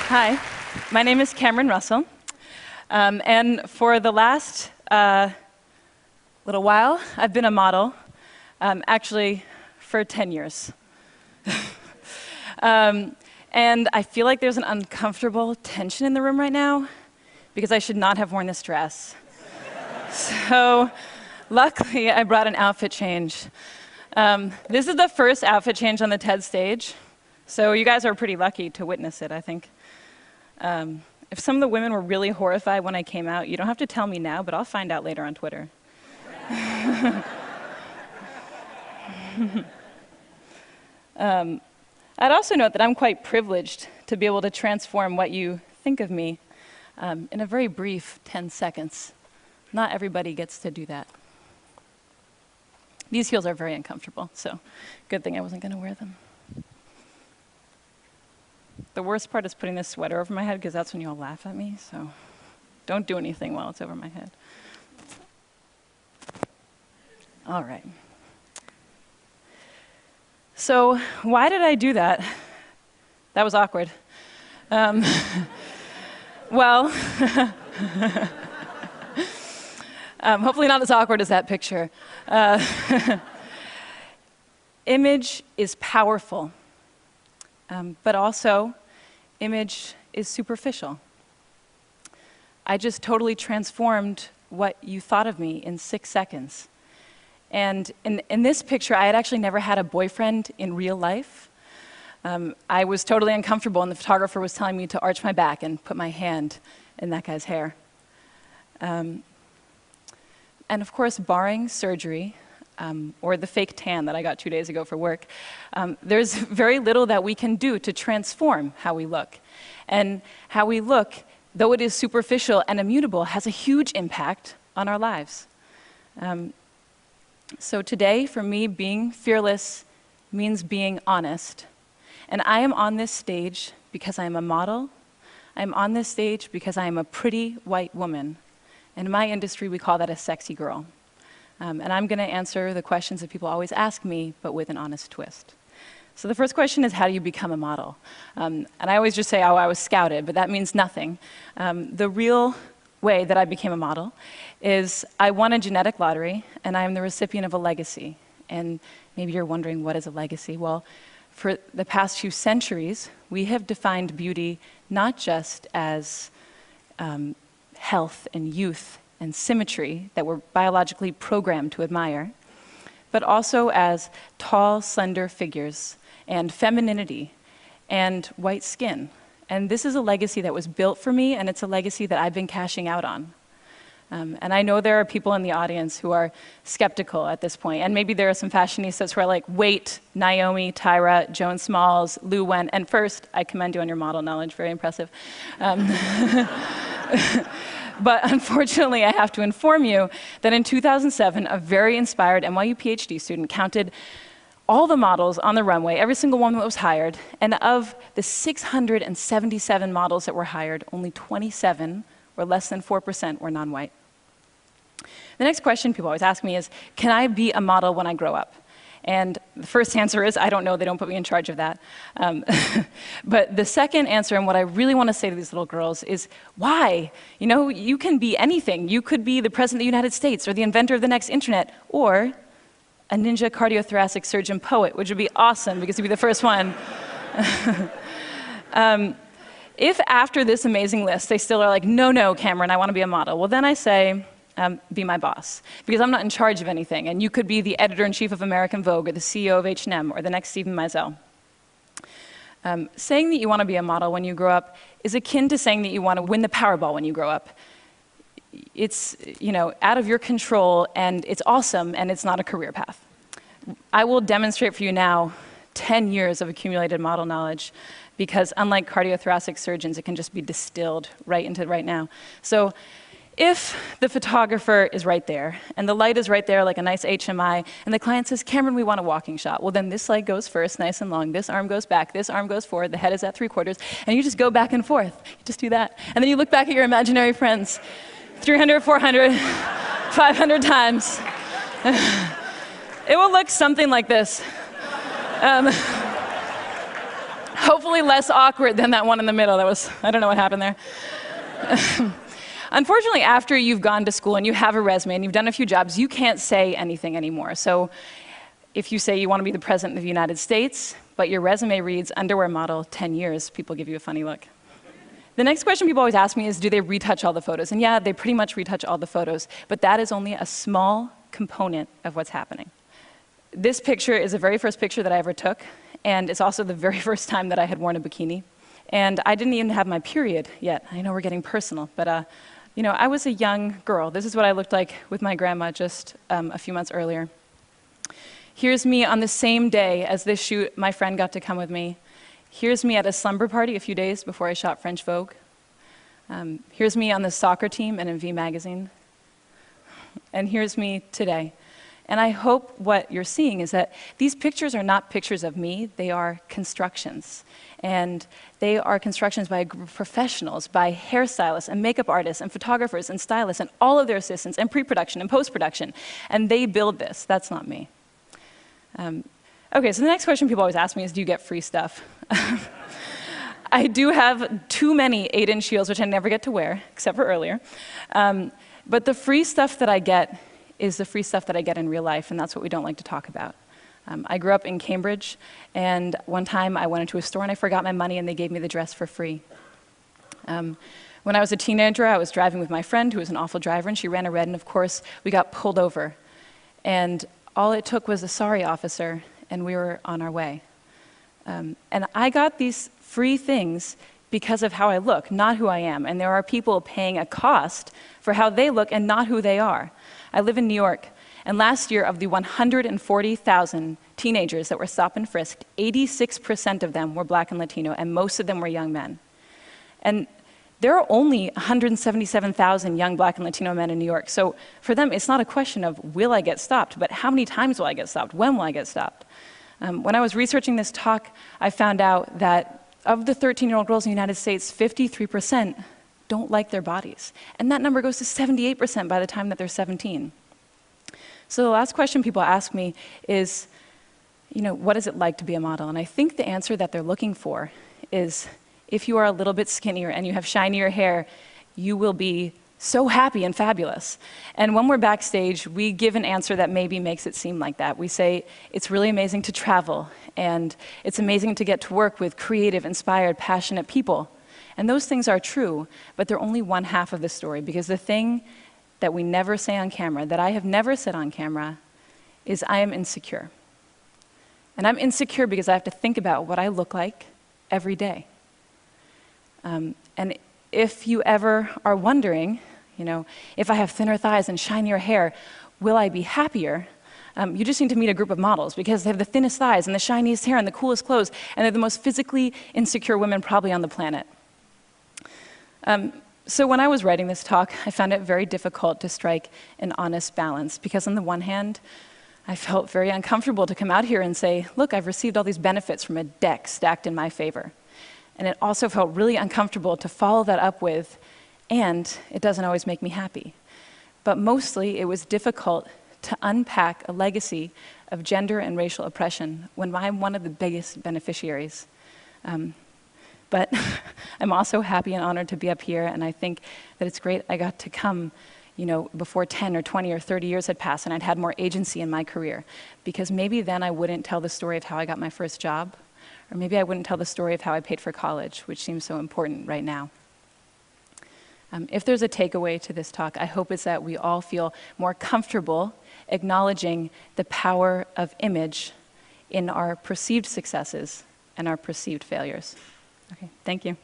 Hi, my name is Cameron Russell, and for the last little while, I've been a model, actually for 10 years. And I feel like there's an uncomfortable tension in the room right now, because I should not have worn this dress. So luckily, I brought an outfit change. This is the first outfit change on the TED stage, so you guys are pretty lucky to witness it, I think. If some of the women were really horrified when I came out, you don't have to tell me now, but I'll find out later on Twitter. I'd also note that I'm quite privileged to be able to transform what you think of me in a very brief 10 seconds. Not everybody gets to do that. These heels are very uncomfortable, so good thing I wasn't going to wear them. The worst part is putting this sweater over my head, because that's when you all laugh at me, so don't do anything while it's over my head. All right. So why did I do that? That was awkward. Well, hopefully not as awkward as that picture. Image is powerful, but also image is superficial. I just totally transformed what you thought of me in 6 seconds. And in this picture, I had actually never had a boyfriend in real life. I was totally uncomfortable, and the photographer was telling me to arch my back and put my hand in that guy's hair. And of course, barring surgery, or the fake tan that I got 2 days ago for work, there's very little that we can do to transform how we look. And how we look, though it is superficial and immutable, has a huge impact on our lives. So today, for me, being fearless means being honest. And I am on this stage because I am a model. I'm on this stage because I am a pretty white woman. In my industry, we call that a sexy girl. And I'm going to answer the questions that people always ask me, but with an honest twist. So the first question is, how do you become a model? And I always just say, oh, I was scouted, but that means nothing. The real way that I became a model is I won a genetic lottery, and I am the recipient of a legacy. And maybe you're wondering, what is a legacy? Well, for the past few centuries, we have defined beauty not just as health and youth and symmetry that we're biologically programmed to admire, but also as tall, slender figures and femininity and white skin. And this is a legacy that was built for me, and it's a legacy that I've been cashing out on. And I know there are people in the audience who are skeptical at this point, and maybe there are some fashionistas who are like, wait, Naomi, Tyra, Joan Smalls, Lou Wen, and first, I commend you on your model knowledge, very impressive. But unfortunately, I have to inform you that in 2007, a very inspired NYU PhD student counted all the models on the runway, every single one that was hired, and of the 677 models that were hired, only 27, or less than 4%, were non-white. The next question people always ask me is, can I be a model when I grow up? And the first answer is, I don't know, they don't put me in charge of that. But the second answer, and what I really want to say to these little girls, is why? You know, you can be anything. You could be the president of the United States, or the inventor of the next internet, or a ninja cardiothoracic surgeon poet, which would be awesome, because you'd be the first one. If after this amazing list, they still are like, no, no, Cameron, I want to be a model, well, then I say, be my boss, because I'm not in charge of anything, and you could be the editor-in-chief of American Vogue, or the CEO of H&M, or the next Stephen Meisel. Saying that you want to be a model when you grow up is akin to saying that you want to win the Powerball when you grow up. It's, you know, out of your control, and it's awesome, and it's not a career path. I will demonstrate for you now 10 years of accumulated model knowledge, because unlike cardiothoracic surgeons, it can just be distilled right into right now. So if the photographer is right there, and the light is right there like a nice HMI, and the client says, Cameron, we want a walking shot, well, then this leg goes first, nice and long, this arm goes back, this arm goes forward, the head is at 3/4, and you just go back and forth. You just do that. And then you look back at your imaginary friends, 300, 400, 500 times. It will look something like this. Hopefully less awkward than that one in the middle. I don't know what happened there. Unfortunately, after you've gone to school and you have a resume and you've done a few jobs, you can't say anything anymore. So if you say you want to be the President of the United States, but your resume reads underwear model 10 years, people give you a funny look. The next question people always ask me is, do they retouch all the photos? And yeah, they pretty much retouch all the photos, but that is only a small component of what's happening. This picture is the very first picture that I ever took, and it's also the very first time that I had worn a bikini. And I didn't even have my period yet. I know we're getting personal, but you know, I was a young girl. This is what I looked like with my grandma just a few months earlier. Here's me on the same day as this shoot. My friend got to come with me. Here's me at a slumber party a few days before I shot French Vogue. Here's me on the soccer team and in V magazine. And here's me today. And I hope what you're seeing is that these pictures are not pictures of me, they are constructions. And they are constructions by a group of professionals, by hairstylists and makeup artists and photographers and stylists and all of their assistants and pre-production and post-production. And they build this, that's not me. Okay, so the next question people always ask me is, do you get free stuff? I do have too many 8-inch heels, which I never get to wear, except for earlier. But the free stuff that I get is the free stuff that I get in real life, and that's what we don't like to talk about. I grew up in Cambridge, and one time I went into a store and I forgot my money and they gave me the dress for free. When I was a teenager, I was driving with my friend who was an awful driver, and she ran a red, and of course, we got pulled over. And all it took was a sorry officer, and we were on our way. And I got these free things because of how I look, not who I am. And there are people paying a cost for how they look and not who they are. I live in New York, and last year, of the 140,000 teenagers that were stop and frisked, 86% of them were Black and Latino, and most of them were young men. And there are only 177,000 young Black and Latino men in New York, so for them, it's not a question of will I get stopped, but how many times will I get stopped? When will I get stopped? When I was researching this talk, I found out that of the 13-year-old girls in the United States, 53% don't like their bodies. And that number goes to 78% by the time that they're 17. So the last question people ask me is, you know, what is it like to be a model? And I think the answer that they're looking for is, if you are a little bit skinnier and you have shinier hair, you will be so happy and fabulous. And when we're backstage, we give an answer that maybe makes it seem like that. We say, it's really amazing to travel, and it's amazing to get to work with creative, inspired, passionate people. And those things are true, but they're only one half of the story, because the thing that we never say on camera, that I have never said on camera, is I am insecure. And I'm insecure because I have to think about what I look like every day. And if you ever are wondering, you know, if I have thinner thighs and shinier hair, will I be happier? You just need to meet a group of models, because they have the thinnest thighs and the shiniest hair and the coolest clothes, and they're the most physically insecure women probably on the planet. So when I was writing this talk, I found it very difficult to strike an honest balance, because on the one hand, I felt very uncomfortable to come out here and say, look, I've received all these benefits from a deck stacked in my favor. And it also felt really uncomfortable to follow that up with, and it doesn't always make me happy. But mostly, it was difficult to unpack a legacy of gender and racial oppression when I'm one of the biggest beneficiaries. But I'm also happy and honored to be up here, and I think that it's great I got to come, you know, before 10 or 20 or 30 years had passed and I'd had more agency in my career. Because maybe then I wouldn't tell the story of how I got my first job, or maybe I wouldn't tell the story of how I paid for college, which seems so important right now. If there's a takeaway to this talk, I hope it's that we all feel more comfortable acknowledging the power of image in our perceived successes and our perceived failures. Okay, thank you.